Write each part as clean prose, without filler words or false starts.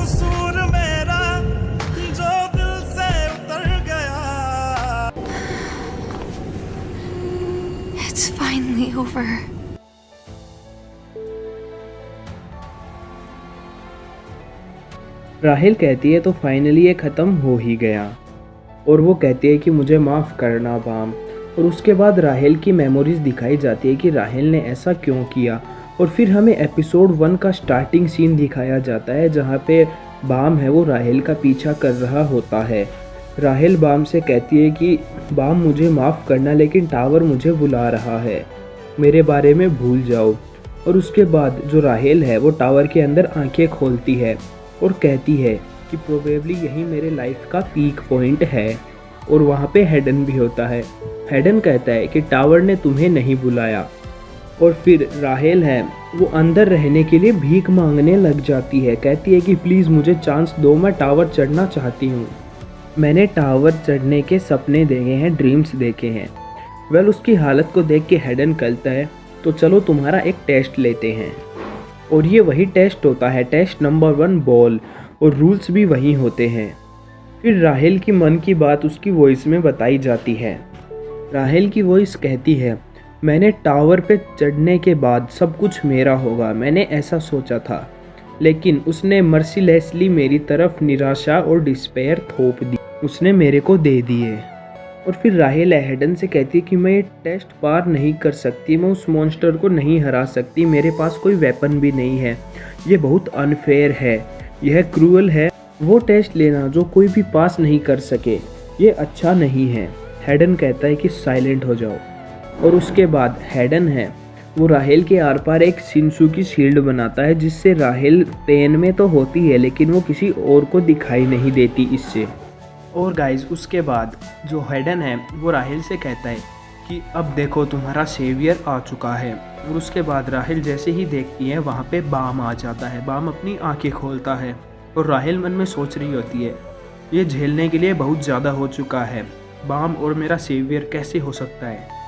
कसूर मेरा जो दिल से उतर गया। It's finally over. राहेल कहती है तो फाइनली ये ख़त्म हो ही गया। और वो कहती है कि मुझे माफ़ करना बाम। और उसके बाद राहेल की मेमोरीज दिखाई जाती है कि राहेल ने ऐसा क्यों किया। और फिर हमें एपिसोड 1 का स्टार्टिंग सीन दिखाया जाता है जहाँ पे बाम है वो राहेल का पीछा कर रहा होता है। राहेल बाम से कहती है कि बाम मुझे माफ़ करना लेकिन टावर मुझे बुला रहा है, मेरे बारे में भूल जाओ। और उसके बाद जो राहेल है वो टावर के अंदर आंखें खोलती है और कहती है कि प्रोबेबली यही मेरे लाइफ का पीक पॉइंट है। और वहाँ पे हेडन भी होता है। हेडन कहता है कि टावर ने तुम्हें नहीं बुलाया। और फिर राहेल है वो अंदर रहने के लिए भीख मांगने लग जाती है। कहती है कि प्लीज़ मुझे चांस दो, मैं टावर चढ़ना चाहती हूँ। मैंने टावर चढ़ने के सपने देखे हैं, ड्रीम्स देखे हैं। वेल उसकी हालत को देख के हेडन कहता है तो चलो तुम्हारा एक टेस्ट लेते हैं। और ये वही टेस्ट होता है, टेस्ट नंबर 1 बॉल। और रूल्स भी वही होते हैं। फिर राहेल की मन की बात उसकी वॉइस में बताई जाती है। राहेल की वॉइस कहती है मैंने टावर पे चढ़ने के बाद सब कुछ मेरा होगा, मैंने ऐसा सोचा था, लेकिन उसने मर्सीलेसली मेरी तरफ निराशा और डिस्पेयर थोप दी, उसने मेरे को दे दिए। और फिर राहेल हेडन से कहती है कि मैं ये टेस्ट पार नहीं कर सकती, मैं उस मॉन्स्टर को नहीं हरा सकती, मेरे पास कोई वेपन भी नहीं है, ये बहुत अनफेयर है, यह क्रूअल है। वो टेस्ट लेना जो कोई भी पास नहीं कर सके, ये अच्छा नहीं है। हेडन कहता है कि साइलेंट हो जाओ। और उसके बाद हेडन है वो राहेल के आर पार एक शिनसू की शील्ड बनाता है जिससे राहेल पेन में तो होती है लेकिन वो किसी और को दिखाई नहीं देती इससे। और गाइज उसके बाद जो हेडन है वो राहेल से कहता है कि अब देखो तुम्हारा सेवियर आ चुका है। और उसके बाद राहेल जैसे ही देखती है वहाँ पे बाम आ जाता है। बाम अपनी आंखें खोलता है और राहेल मन में सोच रही होती है ये झेलने के लिए बहुत ज़्यादा हो चुका है, बाम और मेरा सेवियर कैसे हो सकता है।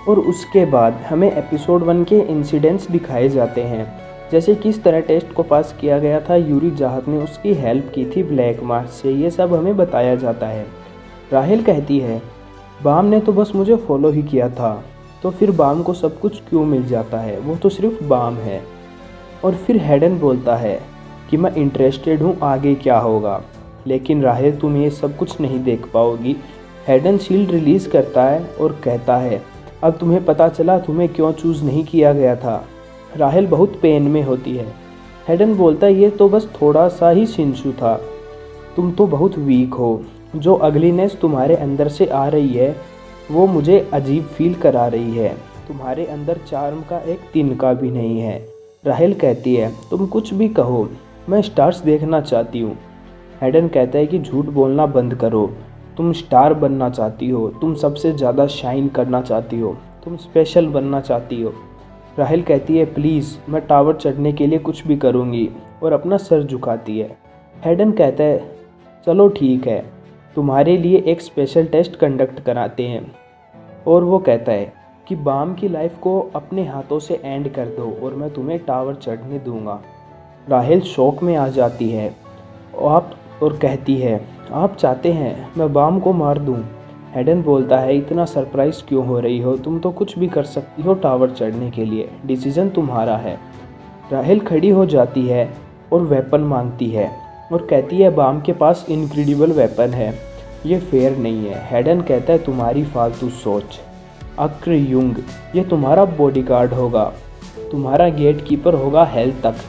और उसके बाद हमें एपिसोड 1 के इंसिडेंट्स दिखाए जाते हैं, जैसे किस तरह टेस्ट को पास किया गया था, यूरी जाहत ने उसकी हेल्प की थी ब्लैक मार्च से, ये सब हमें बताया जाता है। राहेल कहती है बाम ने तो बस मुझे फॉलो ही किया था, तो फिर बाम को सब कुछ क्यों मिल जाता है, वो तो सिर्फ बाम है। और फिर हेडन बोलता है कि मैं इंटरेस्टेड हूँ आगे क्या होगा, लेकिन राहेल तुम ये सब कुछ नहीं देख पाओगी। हेडन शील्ड रिलीज़ करता है और कहता है अब तुम्हें पता चला तुम्हें क्यों चूज़ नहीं किया गया था। राहेल बहुत पेन में होती है। हेडन बोलता है ये तो बस थोड़ा सा ही शिनसू था, तुम तो बहुत वीक हो, जो अगलीनेस तुम्हारे अंदर से आ रही है वो मुझे अजीब फील करा रही है, तुम्हारे अंदर चार्म का एक तिनका भी नहीं है। राहेल कहती है तुम कुछ भी कहो, मैं स्टार्स देखना चाहती हूँ। हेडन कहता है कि झूठ बोलना बंद करो, तुम स्टार बनना चाहती हो, तुम सबसे ज़्यादा शाइन करना चाहती हो, तुम स्पेशल बनना चाहती हो। राहेल कहती है प्लीज़ मैं टावर चढ़ने के लिए कुछ भी करूँगी, और अपना सर झुकाती है। हेडन कहता है चलो ठीक है, तुम्हारे लिए एक स्पेशल टेस्ट कंडक्ट कराते हैं। और वो कहता है कि बाम की लाइफ को अपने हाथों से एंड कर दो और मैं तुम्हें टावर चढ़ने दूंगा। राहेल शौक में आ जाती है और कहती है आप चाहते हैं मैं बाम को मार दूं। हेडन बोलता है इतना सरप्राइज क्यों हो रही हो, तुम तो कुछ भी कर सकती हो टावर चढ़ने के लिए, डिसीजन तुम्हारा है। राहेल खड़ी हो जाती है और वेपन मांगती है और कहती है बाम के पास इनक्रेडिबल वेपन है, ये फेयर नहीं है। हेडन कहता है तुम्हारी फालतू सोच, अक्र युंग ये तुम्हारा बॉडीगार्ड होगा, तुम्हारा गेट कीपर होगा हेल तक,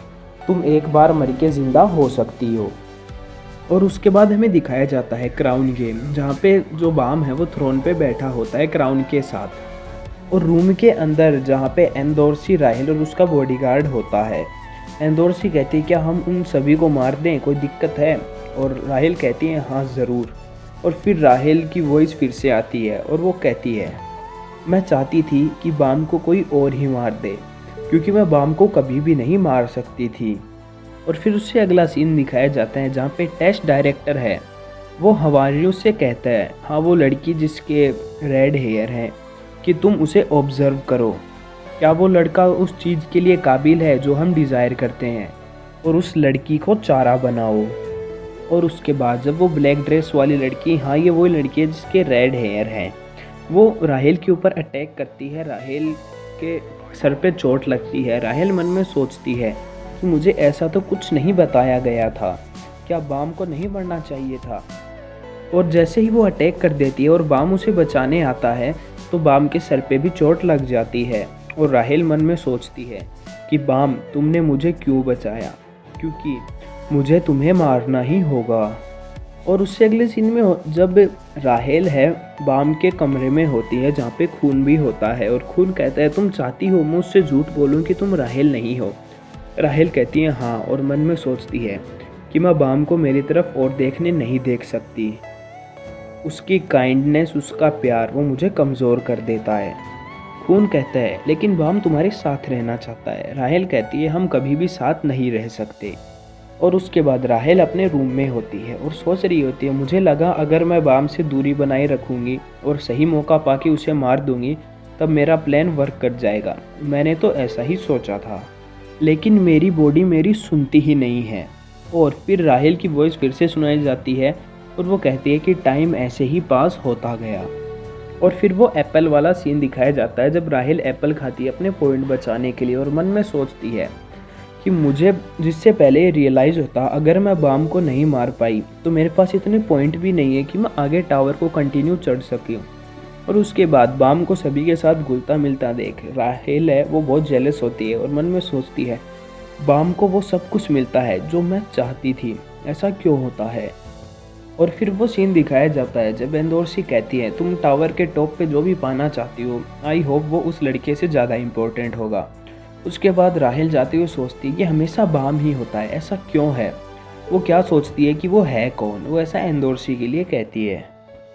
तुम एक बार मर के ज़िंदा हो सकती हो। और उसके बाद हमें दिखाया जाता है क्राउन गेम, जहाँ पे जो बाम है वो थ्रोन पे बैठा होता है क्राउन के साथ। और रूम के अंदर जहाँ पे एंदोर्सी राहेल और उसका बॉडीगार्ड होता है। एंदोर्सी कहती है क्या हम उन सभी को मार दें, कोई दिक्कत है? और राहेल कहती है हाँ ज़रूर। और फिर राहेल की वॉइस फिर से आती है और वो कहती है मैं चाहती थी कि बाम को कोई और ही मार दे, क्योंकि मैं बाम को कभी भी नहीं मार सकती थी। और फिर उससे अगला सीन दिखाया जाता है जहाँ पे टेस्ट डायरेक्टर है वो हवारियों से कहता है हाँ वो लड़की जिसके रेड हेयर है कि तुम उसे ऑब्ज़र्व करो, क्या वो लड़का उस चीज़ के लिए काबिल है जो हम डिज़ायर करते हैं। और उस लड़की को चारा बनाओ। और उसके बाद जब वो ब्लैक ड्रेस वाली लड़की, हाँ ये वही लड़की है जिसके रेड हेयर हैं, वो राहेल के ऊपर अटैक करती है, राहेल के सर पे चोट लगती है। राहेल मन में सोचती है कि मुझे ऐसा तो कुछ नहीं बताया गया था, क्या बाम को नहीं मरना चाहिए था। और जैसे ही वो अटैक कर देती है और बाम उसे बचाने आता है तो बाम के सर पे भी चोट लग जाती है। और राहेल मन में सोचती है कि बाम तुमने मुझे क्यों बचाया, क्योंकि मुझे तुम्हें मारना ही होगा। और उससे अगले सीन में जब राहेल है बाम के कमरे में होती है जहाँ पे खून भी होता है, और खून कहता है तुम चाहती हो मैं उससे झूठ बोलूँ कि तुम राहेल नहीं हो। राहेल कहती है हाँ, और मन में सोचती है कि मैं बाम को मेरी तरफ और देखने नहीं देख सकती। उसकी काइंडनेस, उसका प्यार वो मुझे कमज़ोर कर देता है। खून कहता है लेकिन बाम तुम्हारे साथ रहना चाहता है। राहेल कहती है हम कभी भी साथ नहीं रह सकते। और उसके बाद राहेल अपने रूम में होती है और सोच रही होती है मुझे लगा अगर मैं बाम से दूरी बनाए रखूँगी और सही मौका पाके उसे मार दूँगी तब मेरा प्लान वर्क कर जाएगा। मैंने तो ऐसा ही सोचा था, लेकिन मेरी बॉडी मेरी सुनती ही नहीं है। और फिर राहेल की वॉइस फिर से सुनाई जाती है और वो कहती है कि टाइम ऐसे ही पास होता गया। और फिर वो एप्पल वाला सीन दिखाया जाता है जब राहेल एप्पल खाती है अपने पॉइंट बचाने के लिए, और मन में सोचती है कि मुझे जिससे पहले ये रियलाइज़ होता अगर मैं बाम को नहीं मार पाई तो मेरे पास इतने पॉइंट भी नहीं है कि मैं आगे टावर को कंटिन्यू चढ़ सकूँ। और उसके बाद बाम को सभी के साथ घुलता मिलता देख राहेल है वो बहुत जेलस होती है और मन में सोचती है बाम को वो सब कुछ मिलता है जो मैं चाहती थी, ऐसा क्यों होता है। और फिर वो सीन दिखाया जाता है जब एंडोर्सी कहती है तुम टावर के टॉप पे जो भी पाना चाहती हो आई होप वो उस लड़के से ज़्यादा इम्पोर्टेंट होगा। उसके बाद राहेल जाते हुए सोचती है कि हमेशा बाम ही होता है, ऐसा क्यों है। वो क्या सोचती है कि वो है कौन, वो ऐसा एंडोर्सी के लिए कहती है।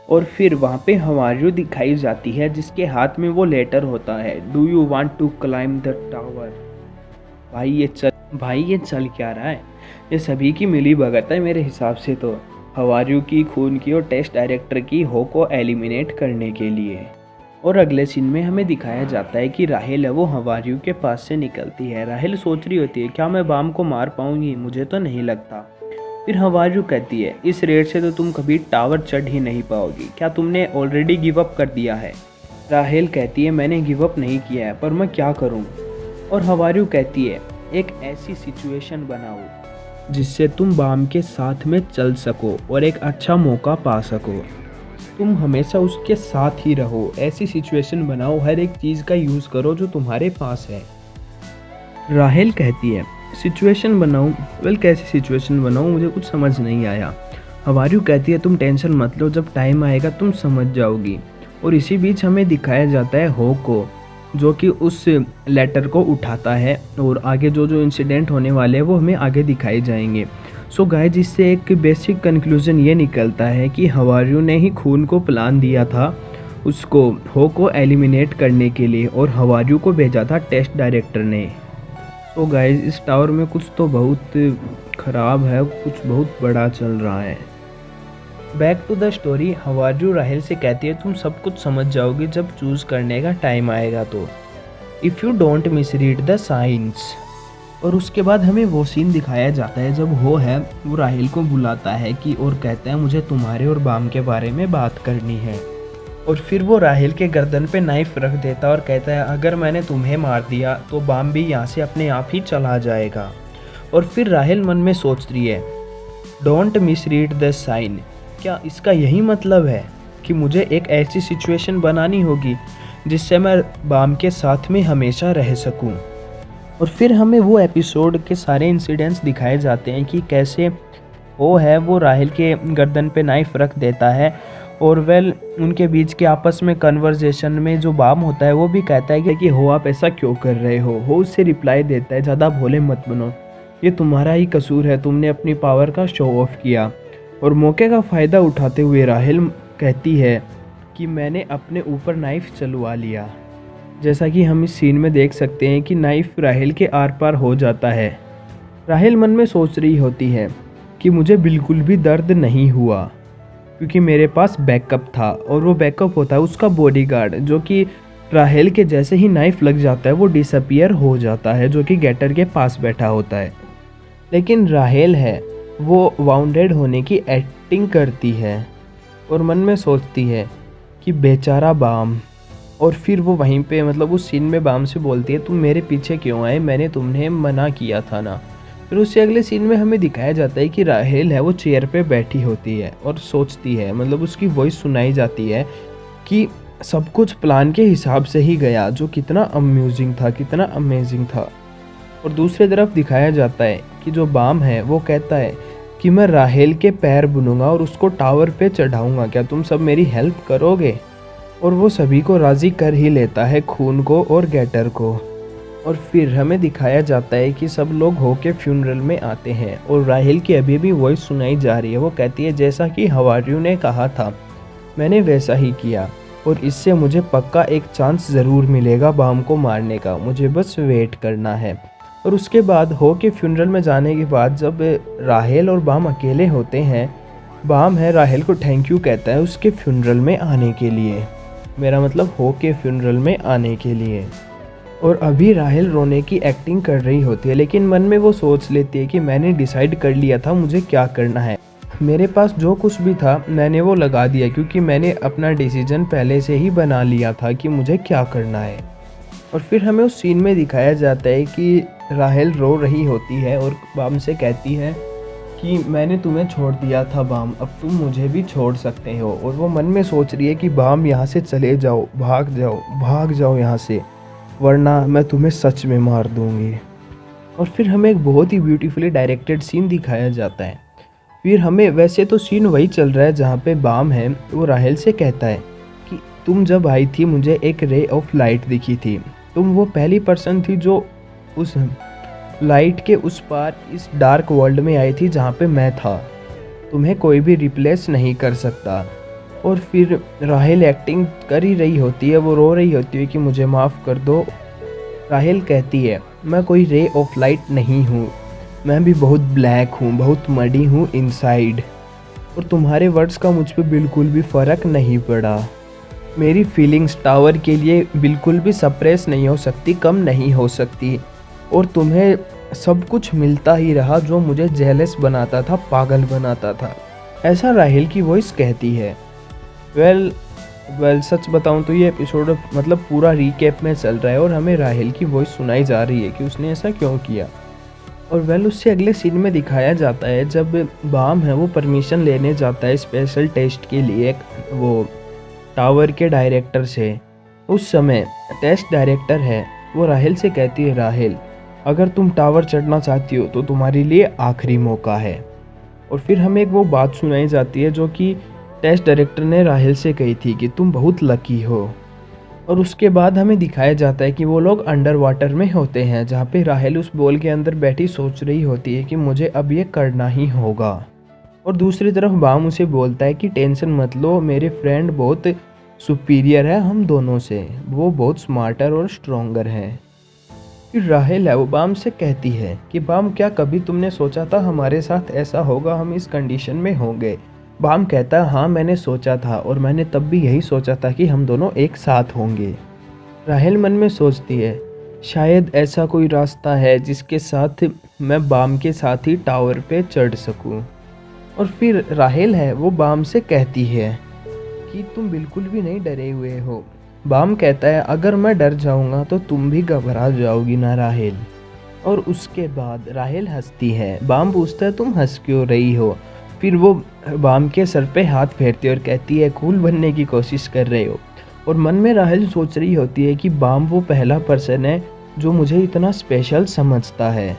और फिर वहाँ पे हवारियो दिखाई जाती है जिसके हाथ में वो लेटर होता है, do you want to climb the tower. भाई ये चल क्या रहा है, ये सभी की मिली भगत है मेरे हिसाब से तो, हवारियो की, खून की और टेस्ट डायरेक्टर की हो को एलिमिनेट करने के लिए। और अगले सीन में हमें दिखाया जाता है कि राहेल है वो हवारियो के पास से निकलती है। राहेल सोच रही होती है क्या मैं बाम को मार पाऊंगी, मुझे तो नहीं लगता। फिर हवारियो कहती है इस रेट से तो तुम कभी टावर चढ़ ही नहीं पाओगी, क्या तुमने ऑलरेडी गिव अप कर दिया है। राहेल कहती है मैंने गिव अप नहीं किया है पर मैं क्या करूं। और हवारियो कहती है एक ऐसी सिचुएशन बनाओ जिससे तुम बाम के साथ में चल सको और एक अच्छा मौका पा सको, तुम हमेशा उसके साथ ही रहो, ऐसी सिचुएशन बनाओ, हर एक चीज़ का यूज़ करो जो तुम्हारे पास है। राहेल कहती है सिचुएशन बनाऊं, वेल कैसी सिचुएशन बनाऊं, मुझे कुछ समझ नहीं आया। हवारियो कहती है तुम टेंशन मत लो, जब टाइम आएगा तुम समझ जाओगी। और इसी बीच हमें दिखाया जाता है हो को जो कि उस लेटर को उठाता है, और आगे जो जो इंसिडेंट होने वाले हैं वो हमें आगे दिखाए जाएंगे। सो गाइस इससे एक बेसिक कंक्लूजन ये निकलता है कि हवारियो ने ही खून को प्लान दिया था उसको हो को एलिमिनेट करने के लिए, और हवारियो को भेजा था टेस्ट डायरेक्टर ने। तो गाइस इस टावर में कुछ तो बहुत ख़राब है, कुछ बहुत बड़ा चल रहा है। बैक टू द स्टोरी, हवारियो राहेल से कहती है तुम सब कुछ समझ जाओगे जब चूज़ करने का टाइम आएगा तो, if you don't misread the science. और उसके बाद हमें वो सीन दिखाया जाता है जब हो है वो राहेल को बुलाता है कि और कहता है मुझे तुम्हारे और बाम के बारे में बात करनी है। और फिर वो राहेल के गर्दन पे नाइफ रख देता है और कहता है अगर मैंने तुम्हें मार दिया तो बाम भी यहाँ से अपने आप ही चला जाएगा। और फिर राहेल मन में सोच रही है डोंट मिसरीड द साइन, क्या इसका यही मतलब है कि मुझे एक ऐसी सिचुएशन बनानी होगी जिससे मैं बाम के साथ में हमेशा रह सकूं। और फिर हमें वो एपिसोड के सारे इंसिडेंट्स दिखाए जाते हैं कि कैसे वो है वो राहेल के गर्दन पे नाइफ रख देता है, और वेल उनके बीच के आपस में कन्वर्जेशन में जो बाम होता है वो भी कहता है कि हो आप ऐसा क्यों कर रहे हो। उससे रिप्लाई देता है ज़्यादा भोले मत बनो, ये तुम्हारा ही कसूर है, तुमने अपनी पावर का शो ऑफ किया। और मौके का फ़ायदा उठाते हुए राहेल कहती है कि मैंने अपने ऊपर नाइफ चलवा लिया। जैसा कि हम इस सीन में देख सकते हैं कि नाइफ राहेल के आर पार हो जाता है। राहेल मन में सोच रही होती है कि मुझे बिल्कुल भी दर्द नहीं हुआ क्योंकि मेरे पास बैकअप था, और वो बैकअप होता है उसका बॉडीगार्ड जो कि राहेल के जैसे ही नाइफ लग जाता है वो डिसअपियर हो जाता है, जो कि गेटर के पास बैठा होता है। लेकिन राहेल है वो वाउंडेड होने की एक्टिंग करती है और मन में सोचती है कि बेचारा बाम। और फिर वो वहीं पे मतलब उस सीन में बाम से बोलती है, तुम मेरे पीछे क्यों आए, मैंने तुम्हें मना किया था ना। फिर उससे अगले सीन में हमें दिखाया जाता है कि राहेल है वो चेयर पे बैठी होती है और सोचती है, मतलब उसकी वॉइस सुनाई जाती है कि सब कुछ प्लान के हिसाब से ही गया, जो कितना अम्यूजिंग था, कितना अमेजिंग था। और दूसरी तरफ दिखाया जाता है कि जो बाम है वो कहता है कि मैं राहेल के पैर बुनूंगा और उसको टावर पे चढ़ाऊंगा, क्या तुम सब मेरी हेल्प करोगे। और वो सभी को राज़ी कर ही लेता है, खून को और गैटर को। और फिर हमें दिखाया जाता है कि सब लोग होके फ्यूनरल में आते हैं और राहेल की अभी भी वॉइस सुनाई जा रही है। वो कहती है, जैसा कि हवारियों ने कहा था मैंने वैसा ही किया और इससे मुझे पक्का एक चांस ज़रूर मिलेगा बाम को मारने का, मुझे बस वेट करना है। और उसके बाद हो के फ्यूनरल में जाने के बाद जब राहेल और बाम अकेले होते हैं, बाम है राहेल को थैंक यू कहता है उसके फ्यूनरल में आने के लिए, मेरा मतलब हो के फ्यूनरल में आने के लिए। और अभी राहेल रोने की एक्टिंग कर रही होती है, लेकिन मन में वो सोच लेती है कि मैंने डिसाइड कर लिया था मुझे क्या करना है, मेरे पास जो कुछ भी था मैंने वो लगा दिया, क्योंकि मैंने अपना डिसीजन पहले से ही बना लिया था कि मुझे क्या करना है। और फिर हमें उस सीन में दिखाया जाता है कि राहेल रो रही होती है और बाम से कहती है कि मैंने तुम्हें छोड़ दिया था बाम, अब तुम मुझे भी छोड़ सकते हो। और वो मन में सोच रही है कि बाम यहाँ से चले जाओ, भाग जाओ यहाँ से, वरना मैं तुम्हें सच में मार दूँगी। और फिर हमें एक बहुत ही ब्यूटीफुली डायरेक्टेड सीन दिखाया जाता है। फिर हमें वैसे तो सीन वही चल रहा है जहाँ पे बाम है वो राहेल से कहता है कि तुम जब आई थी मुझे एक रे ऑफ लाइट दिखी थी, तुम वो पहली पर्सन थी जो उस लाइट के उस पार इस डार्क वर्ल्ड में आई थी जहाँ पे मैं था, तुम्हें कोई भी रिप्लेस नहीं कर सकता। और फिर राहेल एक्टिंग कर ही रही होती है, वो रो रही होती है कि मुझे माफ़ कर दो। राहेल कहती है, मैं कोई रे ऑफ लाइट नहीं हूँ, मैं भी बहुत ब्लैक हूँ, बहुत मडी हूँ इनसाइड, और तुम्हारे वर्ड्स का मुझ पे बिल्कुल भी फ़र्क नहीं पड़ा। मेरी फीलिंग्स टावर के लिए बिल्कुल भी सप्रेस नहीं हो सकती, कम नहीं हो सकती, और तुम्हें सब कुछ मिलता ही रहा जो मुझे जेलस बनाता था, पागल बनाता था, ऐसा राहेल की वॉइस कहती है। वेल सच बताऊं तो ये एपिसोड मतलब पूरा रीकैप में चल रहा है और हमें राहेल की वॉइस सुनाई जा रही है कि उसने ऐसा क्यों किया। और उससे अगले सीन में दिखाया जाता है जब बाम है वो परमिशन लेने जाता है स्पेशल टेस्ट के लिए वो टावर के डायरेक्टर से। उस समय टेस्ट डायरेक्टर है वो राहेल से कहती है, राहेल अगर तुम टावर चढ़ना चाहती हो तो तुम्हारे लिए आखिरी मौका है। और फिर हमें एक वो बात सुनाई जाती है जो कि टेस्ट डायरेक्टर ने राहेल से कही थी कि तुम बहुत लकी हो। और उसके बाद हमें दिखाया जाता है कि वो लोग अंडर वाटर में होते हैं, जहाँ पे राहेल उस बॉल के अंदर बैठी सोच रही होती है कि मुझे अब ये करना ही होगा। और दूसरी तरफ बाम उसे बोलता है कि टेंशन मत लो, मेरे फ्रेंड बहुत सुपीरियर है हम दोनों से, वो बहुत स्मार्टर और स्ट्रॉन्गर है। फिर राहेल है वो बाम से कहती है कि बाम क्या कभी तुमने सोचा था हमारे साथ ऐसा होगा, हम इस कंडीशन में होंगे। बाम कहता है, हाँ मैंने सोचा था, और मैंने तब भी यही सोचा था कि हम दोनों एक साथ होंगे। राहेल मन में सोचती है, शायद ऐसा कोई रास्ता है जिसके साथ मैं बाम के साथ ही टावर पे चढ़ सकूं। और फिर राहेल है वो बाम से कहती है कि तुम बिल्कुल भी नहीं डरे हुए हो। बाम कहता है, अगर मैं डर जाऊंगा तो तुम भी घबरा जाओगी ना राहेल। और उसके बाद राहेल हंसती है। बाम पूछता है, तुम हंस क्यों रही हो। फिर वो बाम के सर पे हाथ फेरती है और कहती है, कूल बनने की कोशिश कर रहे हो। और मन में राहेल सोच रही होती है कि बाम वो पहला पर्सन है जो मुझे इतना स्पेशल समझता है।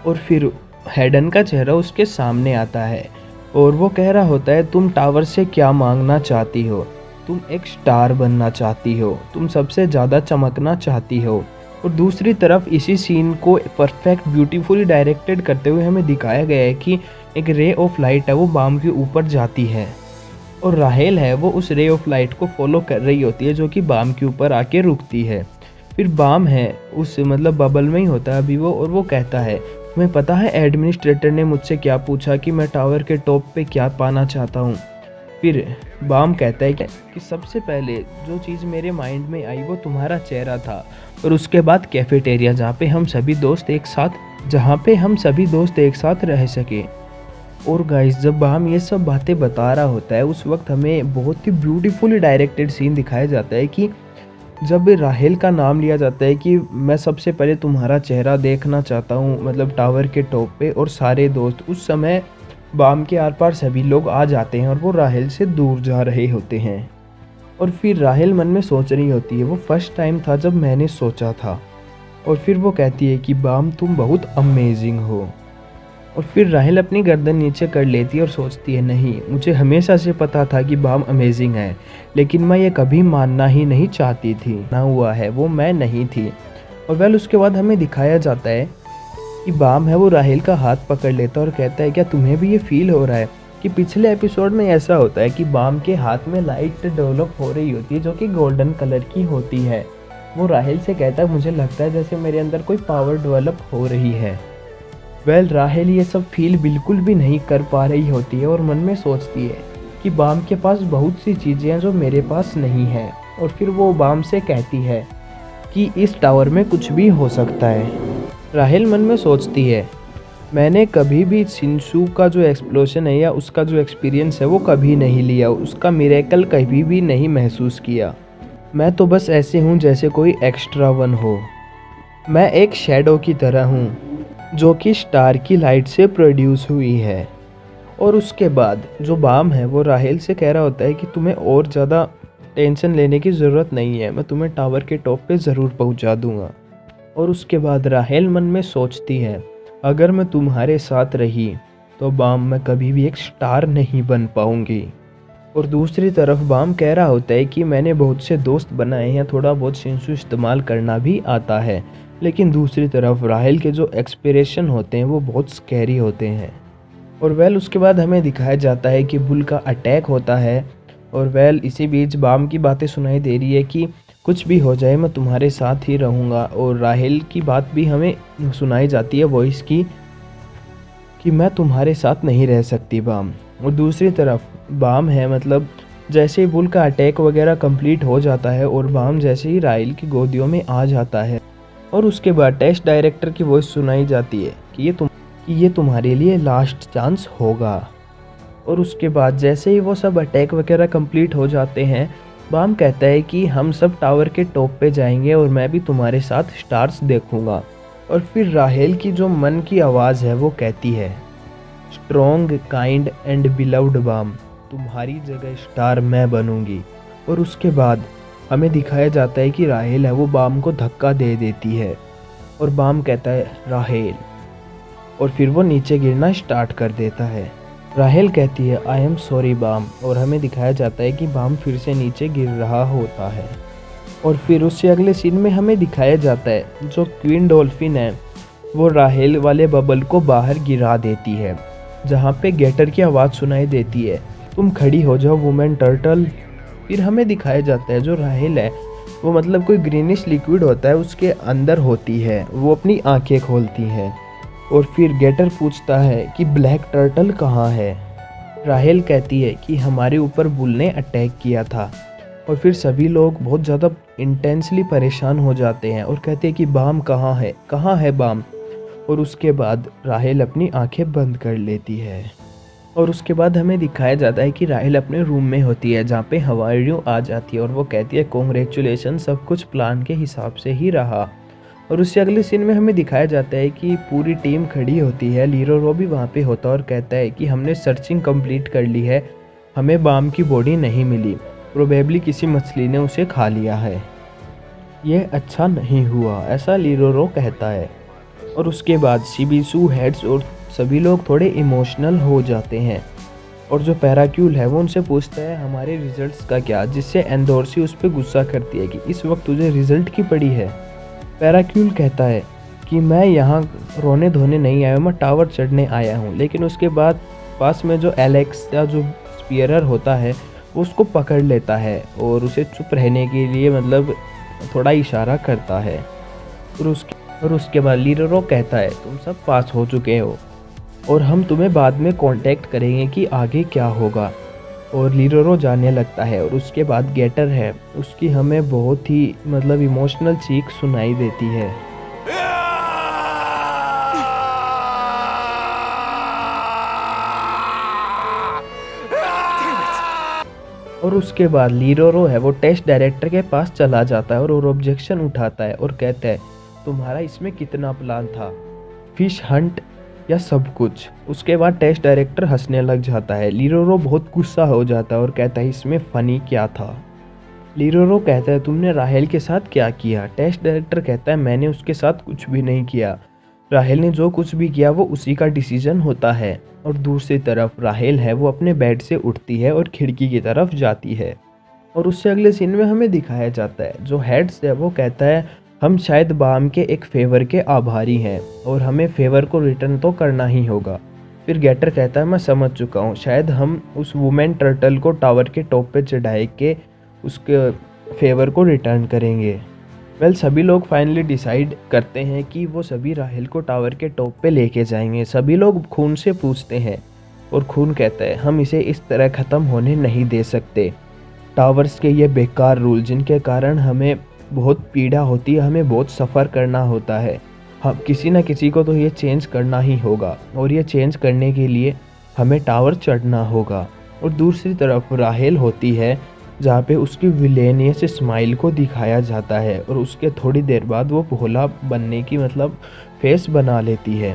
और फिर हेडन का चेहरा उसके सामने आता है और वो कह रहा होता है, तुम टावर से क्या मांगना चाहती हो, तुम एक स्टार बनना चाहती हो, तुम सबसे ज़्यादा चमकना चाहती हो। और दूसरी तरफ इसी सीन को परफेक्ट ब्यूटीफुली डायरेक्टेड करते हुए हमें दिखाया गया है कि एक रे ऑफ लाइट है वो बाम के ऊपर जाती है और राहेल है वो उस रे ऑफ लाइट को फॉलो कर रही होती है जो कि बाम के ऊपर आके रुकती है। फिर बाम है उस मतलब बबल में ही होता है अभी वो, और वो कहता है, तुम्हें पता है एडमिनिस्ट्रेटर ने मुझसे क्या पूछा कि मैं टावर के टॉप पे क्या पाना चाहता हूँ। फिर बाम कहता है कि सबसे पहले जो चीज़ मेरे माइंड में आई वो तुम्हारा चेहरा था, और उसके बाद कैफेटेरिया जहाँ पे हम सभी दोस्त एक साथ जहाँ पे हम सभी दोस्त एक साथ रह सके। और गाइस जब हम ये सब बातें बता रहा होता है उस वक्त हमें बहुत ही ब्यूटीफुली डायरेक्टेड सीन दिखाया जाता है कि जब राहेल का नाम लिया जाता है कि मैं सबसे पहले तुम्हारा चेहरा देखना चाहता हूँ, मतलब टावर के टॉप पे, और सारे दोस्त उस समय बाम के आर पार सभी लोग आ जाते हैं और वो राहेल से दूर जा रहे होते हैं। और फिर राहेल मन में सोच रही होती है वो फर्स्ट टाइम था जब मैंने सोचा था। और फिर वो कहती है कि बाम तुम बहुत अमेजिंग हो। और फिर राहेल अपनी गर्दन नीचे कर लेती है और सोचती है नहीं, मुझे हमेशा से पता था कि बाम अमेजिंग है, लेकिन मैं ये कभी मानना ही नहीं चाहती थी। ना हुआ है वो मैं नहीं थी। और वेल उसके बाद हमें दिखाया जाता है कि बाम है वो राहेल का हाथ पकड़ लेता है और कहता है क्या तुम्हें भी ये फील हो रहा है कि पिछले एपिसोड में ऐसा होता है कि बाम के हाथ में लाइट डेवलप हो रही होती है जो कि गोल्डन कलर की होती है। वो राहेल से कहता है मुझे लगता है जैसे मेरे अंदर कोई पावर डेवलप हो रही है। वेल राहेल ये सब फील बिल्कुल भी नहीं कर पा रही होती है और मन में सोचती है कि बाम के पास बहुत सी चीज़ें हैं जो मेरे पास नहीं है। और फिर वो बाम से कहती है कि इस टावर में कुछ भी हो सकता है। राहेल मन में सोचती है मैंने कभी भी शिनसू का जो एक्सप्लोजन है या उसका जो एक्सपीरियंस है वो कभी नहीं लिया, उसका मिरेकल कभी भी नहीं महसूस किया। मैं तो बस ऐसे हूँ जैसे कोई एक्स्ट्रा वन हो। मैं एक शैडो की तरह हूँ जो कि स्टार की लाइट से प्रोड्यूस हुई है। और उसके बाद जो बाम है वो राहेल से कह रहा होता है कि तुम्हें और ज़्यादा टेंशन लेने की ज़रूरत नहीं है, मैं तुम्हें टावर के टॉप पे ज़रूर पहुंचा दूंगा। और उसके बाद राहेल मन में सोचती है अगर मैं तुम्हारे साथ रही तो बाम मैं कभी भी एक स्टार नहीं बन पाऊंगी। और दूसरी तरफ बाम कह रहा होता है कि मैंने बहुत से दोस्त बनाए हैं, थोड़ा बहुत शिनसू इस्तेमाल करना भी आता है, लेकिन दूसरी तरफ राहेल के जो एक्सप्रेशन होते हैं वो बहुत स्कैरी होते हैं। और वेल उसके बाद हमें दिखाया जाता है कि बुल का अटैक होता है। और वेल इसी बीच बाम की बातें सुनाई दे रही है कि कुछ भी हो जाए मैं तुम्हारे साथ ही रहूँगा। और राहेल की बात भी हमें सुनाई जाती है वॉइस की कि मैं तुम्हारे साथ नहीं रह सकती बाम। और दूसरी तरफ बाम है मतलब जैसे ही बुल का अटैक वगैरह कंप्लीट हो जाता है और बाम जैसे ही राहेल की गोदियों में आ जाता है और उसके बाद टेस्ट डायरेक्टर की वॉइस सुनाई जाती है कि ये तुम्हारे लिए लास्ट चांस होगा। और उसके बाद जैसे ही वो सब अटैक वगैरह कंप्लीट हो जाते हैं बाम कहता है कि हम सब टावर के टॉप पे जाएंगे और मैं भी तुम्हारे साथ स्टार्स देखूंगा। और फिर राहेल की जो मन की आवाज़ है वो कहती है स्ट्रॉन्ग काइंड एंड बिलव्ड बाम, तुम्हारी जगह स्टार मैं बनूंगी। और उसके बाद हमें दिखाया जाता है कि राहेल है वो बाम को धक्का दे देती है और बाम कहता है राहेल, और फिर वो नीचे गिरना स्टार्ट कर देता है। राहेल कहती है आई एम सॉरी बाम, और हमें दिखाया जाता है कि बाम फिर से नीचे गिर रहा होता है। और फिर उससे अगले सीन में हमें दिखाया जाता है जो क्वीन डॉल्फिन है वो राहेल वाले बबल को बाहर गिरा देती है, जहाँ पे गेटर की आवाज़ सुनाई देती है तुम खड़ी हो जाओ वुमेन टर्टल। फिर हमें दिखाया जाता है जो राहेल है वो मतलब कोई ग्रीनिश लिक्विड होता है उसके अंदर होती है, वो अपनी आंखें खोलती है। और फिर गेटर पूछता है कि ब्लैक टर्टल कहाँ है। राहेल कहती है कि हमारे ऊपर बुल ने अटैक किया था। और फिर सभी लोग बहुत ज़्यादा इंटेंसली परेशान हो जाते हैं और कहते हैं कि बाम कहाँ है बाम। और उसके बाद राहेल अपनी आंखें बंद कर लेती है। और उसके बाद हमें दिखाया जाता है कि राहेल अपने रूम में होती है जहाँ पे हवारियों आ जाती है और वो कहती है कॉन्ग्रेचुलेसन, सब कुछ प्लान के हिसाब से ही रहा। और उससे अगले सीन में हमें दिखाया जाता है कि पूरी टीम खड़ी होती है, लीरो भी वहाँ पे होता है और कहता है कि हमने सर्चिंग कंप्लीट कर ली है, हमें बाम की बॉडी नहीं मिली, प्रोबेबली किसी मछली ने उसे खा लिया है, ये अच्छा नहीं हुआ, ऐसा लीरो कहता है। और उसके बाद शिबिसू, हेड्स और सभी लोग थोड़े इमोशनल हो जाते हैं। और जो पैराक्यूल है वो उनसे पूछता है हमारे रिजल्ट्स का क्या, जिससे एंडोर्सी उस पर गुस्सा करती है कि इस वक्त तुझे रिजल्ट की पड़ी है। पैराक्यूल कहता है कि मैं यहाँ रोने धोने नहीं आया हूँ, मैं टावर चढ़ने आया हूँ। लेकिन उसके बाद पास में जो एलेक्स या जो स्पीयर होता है वो उसको पकड़ लेता है और उसे चुप रहने के लिए मतलब थोड़ा इशारा करता है। और उसके बाद लीरो कहता है तुम सब पास हो चुके हो और हम तुम्हें बाद में कांटेक्ट करेंगे कि आगे क्या होगा। और लीरो जाने लगता है। और उसके बाद गेटर है, उसकी हमें बहुत ही मतलब इमोशनल चीख सुनाई देती है। और उसके बाद लीरोरो है वो टेस्ट डायरेक्टर के पास चला जाता है और ऑब्जेक्शन उठाता है और कहता है तुम्हारा इसमें कितना प्लान था, फिश हंट या सब कुछ। उसके बाद टेस्ट डायरेक्टर हंसने लग जाता है। लीरोरो बहुत गुस्सा हो जाता है और कहता है इसमें फ़नी क्या था। लीरोरो कहता है तुमने राहेल के साथ क्या किया। टेस्ट डायरेक्टर कहता है मैंने उसके साथ कुछ भी नहीं किया, राहेल ने जो कुछ भी किया वो उसी का डिसीजन होता है। और दूसरी तरफ राहेल है वो अपने बेड से उठती है और खिड़की की तरफ जाती है। और उससे अगले सीन में हमें दिखाया जाता है जो हेड्स है वो कहता है हम शायद बाम के एक फेवर के आभारी हैं और हमें फेवर को रिटर्न तो करना ही होगा। फिर गेटर कहता है मैं समझ चुका हूँ, शायद हम उस वुमेन टर्टल को टावर के टॉप पे चढ़ाए के उसके फेवर को रिटर्न करेंगे। सभी लोग फाइनली डिसाइड करते हैं कि वो सभी राहेल को टावर के टॉप पे लेके जाएंगे। सभी लोग खून से पूछते हैं और खून कहता है हम इसे इस तरह ख़त्म होने नहीं दे सकते। टावर्स के ये बेकार रूल जिनके कारण हमें बहुत पीड़ा होती है, हमें बहुत सफ़र करना होता है, हम किसी ना किसी को तो ये चेंज करना ही होगा और ये चेंज करने के लिए हमें टावर चढ़ना होगा। और दूसरी तरफ राहेल होती है जहाँ पे उसकी विलेनियस स्माइल को दिखाया जाता है और उसके थोड़ी देर बाद वो भोला बनने की फेस बना लेती है।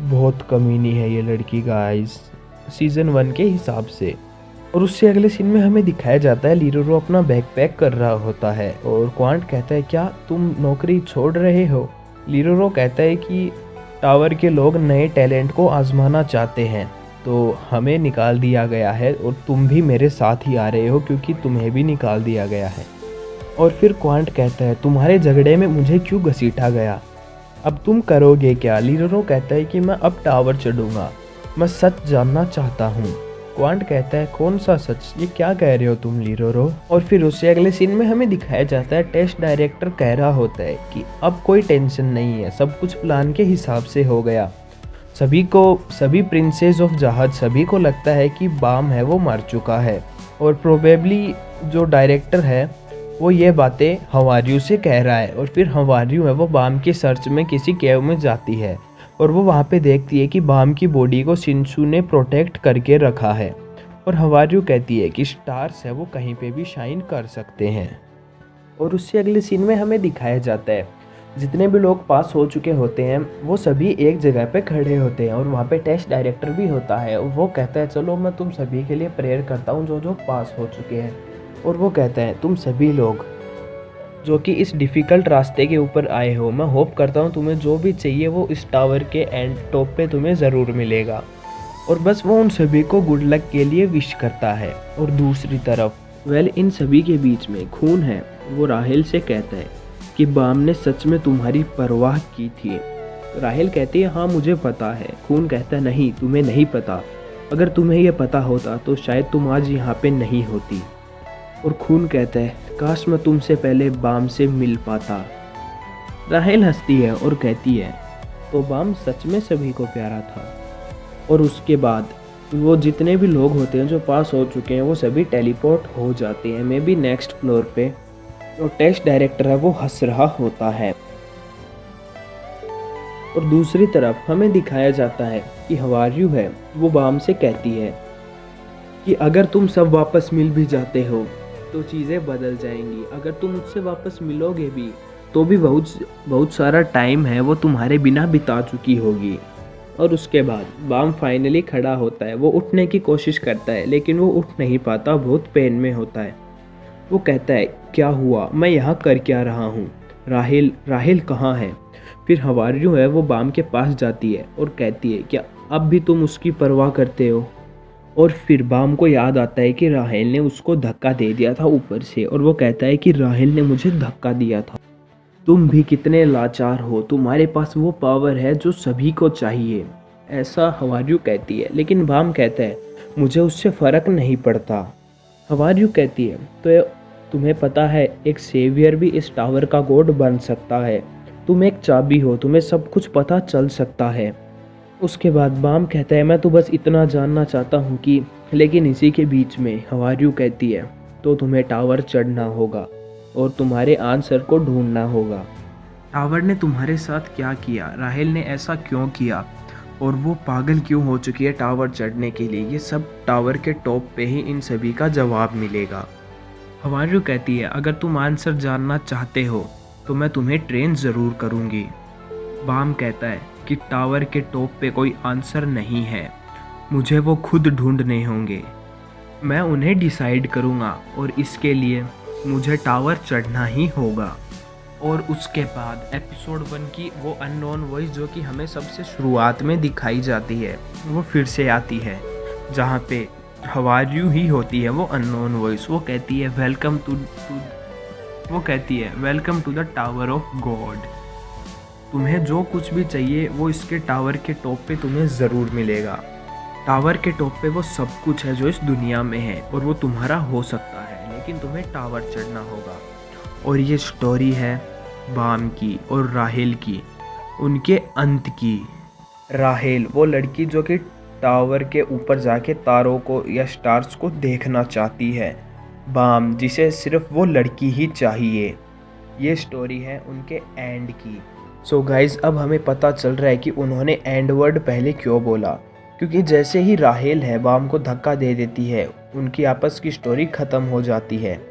बहुत कमीनी है ये लड़की गाइस सीज़न 1 के हिसाब से। और उससे अगले सीन में हमें दिखाया जाता है लीरोरो अपना बैग पैक कर रहा होता है और क्वांट कहता है क्या तुम नौकरी छोड़ रहे हो। लीरोरो कहता है कि टावर के लोग नए टैलेंट को आजमाना चाहते हैं तो हमें निकाल दिया गया है और तुम भी मेरे साथ ही आ रहे हो क्योंकि तुम्हें भी निकाल दिया गया है। और फिर क्वांट कहता है तुम्हारे झगड़े में मुझे क्यों घसीटा गया, अब तुम करोगे क्या। लीरोरो कहता है कि मैं अब टावर चढ़ूंगा, मैं सच जानना चाहता हूँ। क्वांट कहता है कौन सा सच, ये क्या कह रहे हो तुम लीरोरो। और फिर उससे अगले सीन में हमें दिखाया जाता है टेस्ट डायरेक्टर कह रहा होता है कि अब कोई टेंशन नहीं है, सब कुछ प्लान के हिसाब से हो गया। सभी प्रिंसेस ऑफ जहाज सभी को लगता है कि बाम है वो मर चुका है और प्रोबेबली जो डायरेक्टर है वो ये बातें हवारियू से कह रहा है। और फिर हवारियू है वो बाम के सर्च में किसी केव में जाती है और वो वहाँ पे देखती है कि बाम की बॉडी को शिनसू ने प्रोटेक्ट करके रखा है। और हवारियू कहती है कि स्टार्स है वो कहीं पे भी शाइन कर सकते हैं। और उससे अगले सीन में हमें दिखाया जाता है जितने भी लोग पास हो चुके होते हैं वो सभी एक जगह पे खड़े होते हैं और वहाँ पे टेस्ट डायरेक्टर भी होता है और वो कहता है चलो मैं तुम सभी के लिए प्रेयर करता हूँ जो जो पास हो चुके हैं। और वो कहता है तुम सभी लोग जो कि इस डिफ़िकल्ट रास्ते के ऊपर आए हो, मैं होप करता हूँ तुम्हें जो भी चाहिए वो इस टावर के एंड टॉप पे तुम्हें ज़रूर मिलेगा। और बस वो उन सभी को गुड लक के लिए विश करता है। और दूसरी तरफ इन सभी के बीच में खून है वो राहेल से कहता है कि बाम ने सच में तुम्हारी परवाह की थी। राहेल कहती है हाँ मुझे पता है। खून कहता है नहीं तुम्हें नहीं पता, अगर तुम्हें यह पता होता तो शायद तुम आज यहाँ पे नहीं होती। और खून कहता है काश मैं तुमसे पहले बाम से मिल पाता। राहेल हंसती है और कहती है तो बाम सच में सभी को प्यारा था। और उसके बाद वो जितने भी लोग होते हैं जो पास हो चुके हैं वो सभी टेलीपोर्ट हो जाते हैं मे बी नेक्स्ट फ्लोर पे। और टेस्ट डायरेक्टर है वो हंस रहा होता है। और दूसरी तरफ हमें दिखाया जाता है कि हवारियू है वो बाम से कहती है कि अगर तुम सब वापस मिल भी जाते हो तो चीज़ें बदल जाएंगी, अगर तुम मुझसे वापस मिलोगे भी तो भी बहुत सारा टाइम है वो तुम्हारे बिना बिता चुकी होगी। और उसके बाद बाम फाइनली खड़ा होता है, वो उठने की कोशिश करता है लेकिन वो उठ नहीं पाता, बहुत पेन में होता है। वो कहता है क्या हुआ, मैं यहाँ कर क्या रहा हूँ, राहेल कहाँ है। फिर हवारियू है वो बाम के पास जाती है और कहती है क्या अब भी तुम उसकी परवाह करते हो। और फिर बाम को याद आता है कि राहेल ने उसको धक्का दे दिया था ऊपर से और वो कहता है कि राहेल ने मुझे धक्का दिया था। तुम भी कितने लाचार हो, तुम्हारे पास वो पावर है जो सभी को चाहिए, ऐसा हवारियू कहती है। लेकिन बाम कहता है मुझे उससे फ़र्क नहीं पड़ता। हवारियू कहती है तो तुम्हें पता है एक सेवियर भी इस टावर का गॉड बन सकता है, तुम एक चाबी हो, तुम्हें सब कुछ पता चल सकता है। उसके बाद बाम कहता है मैं तो बस इतना जानना चाहता हूँ कि, लेकिन इसी के बीच में हवारियू कहती है तो तुम्हें टावर चढ़ना होगा और तुम्हारे आंसर को ढूंढना होगा। टावर ने तुम्हारे साथ क्या किया, राहेल ने ऐसा क्यों किया, और वो पागल क्यों हो चुकी है टावर चढ़ने के लिए, ये सब टावर के टॉप पे ही इन सभी का जवाब मिलेगा। हवारू कहती है अगर तुम आंसर जानना चाहते हो तो मैं तुम्हें ट्रेन ज़रूर करूँगी। बाम कहता है कि टावर के टॉप पे कोई आंसर नहीं है, मुझे वो खुद ढूंढने होंगे, मैं उन्हें डिसाइड करूँगा और इसके लिए मुझे टावर चढ़ना ही होगा। और उसके बाद एपिसोड 1 की वो अननोन वॉइस जो कि हमें सबसे शुरुआत में दिखाई जाती है वो फिर से आती है, जहाँ पे हवारू ही होती है वो अननोन वॉइस। वो कहती है welcome to the tower of god. तुम्हें जो कुछ भी चाहिए वो इसके टावर के टॉप पे तुम्हें ज़रूर मिलेगा। टावर के टॉप पे वो सब कुछ है जो इस दुनिया में है और वो तुम्हारा हो सकता है, लेकिन तुम्हें टावर चढ़ना होगा। और ये स्टोरी है बाम की और राहेल की, उनके अंत की। राहेल वो लड़की जो कि टावर के ऊपर जाके तारों को या स्टार्स को देखना चाहती है, बाम जिसे सिर्फ वो लड़की ही चाहिए। ये स्टोरी है उनके एंड की। सो गाइज अब हमें पता चल रहा है कि उन्होंने एंड वर्ड पहले क्यों बोला, क्योंकि जैसे ही राहेल है बाम को धक्का दे देती है, उनकी आपस की स्टोरी ख़त्म हो जाती है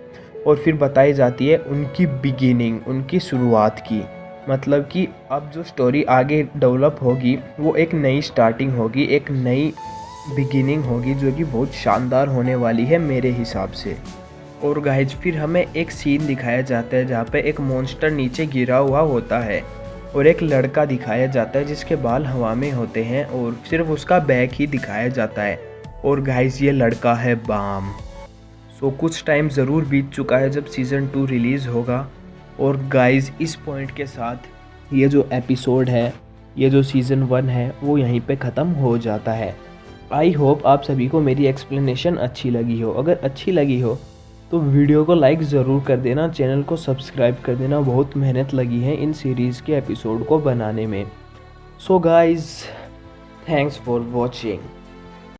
और फिर बताई जाती है उनकी बिगिनिंग, उनकी शुरुआत की। मतलब कि अब जो स्टोरी आगे डेवलप होगी वो एक नई स्टार्टिंग होगी, एक नई बिगिनिंग होगी जो कि बहुत शानदार होने वाली है मेरे हिसाब से। और गाइज फिर हमें एक सीन दिखाया जाता है जहाँ पे एक मॉन्स्टर नीचे गिरा हुआ होता है और एक लड़का दिखाया जाता है जिसके बाल हवा में होते हैं और सिर्फ उसका बैग ही दिखाया जाता है। और गाइज ये लड़का है बाम। सो कुछ टाइम ज़रूर बीत चुका है जब सीज़न 2 रिलीज़ होगा। और गाइज़ इस पॉइंट के साथ ये जो एपिसोड है, ये जो सीज़न 1 है वो यहीं पे ख़त्म हो जाता है। आई होप आप सभी को मेरी एक्सप्लेनेशन अच्छी लगी हो। अगर अच्छी लगी हो तो वीडियो को लाइक ज़रूर कर देना, चैनल को सब्सक्राइब कर देना। बहुत मेहनत लगी है इन सीरीज़ के एपिसोड को बनाने में। So guys thanks for watching.